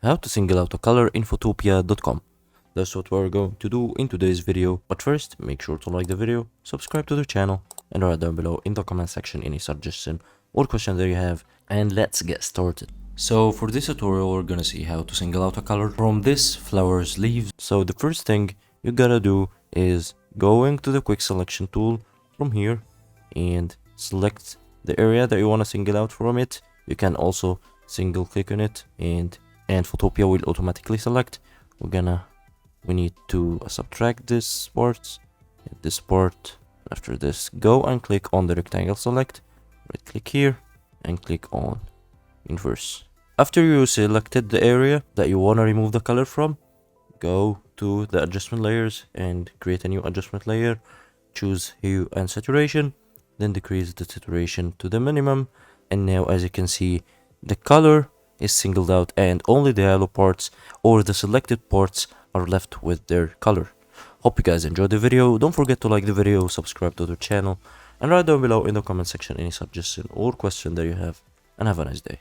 how to single out a color in Photopea.com. That's what we're going to do in today's video, but first make sure to like the video, subscribe to the channel, and write down below in the comment section any suggestion or question that you have, and let's get started. So for this tutorial we're gonna see how to single out a color from this flower's leaves. So the first thing you gotta do is going to the quick selection tool from here and select the area that you want to single out from it. You can also single click on it and Photopea will automatically select. We need to subtract this part. After this, go and click on the rectangle select, right click here and click on inverse. After you selected the area that you want to remove the color from, go to the adjustment layers and create a new adjustment layer. Choose hue and saturation, then decrease the saturation to the minimum, and now as you can see the color is singled out and only the yellow parts or the selected parts are left with their color. Hope you guys enjoyed the video. Don't forget to like the video, subscribe to the channel, and write down below in the comment section any suggestion or question that you have, and have a nice day.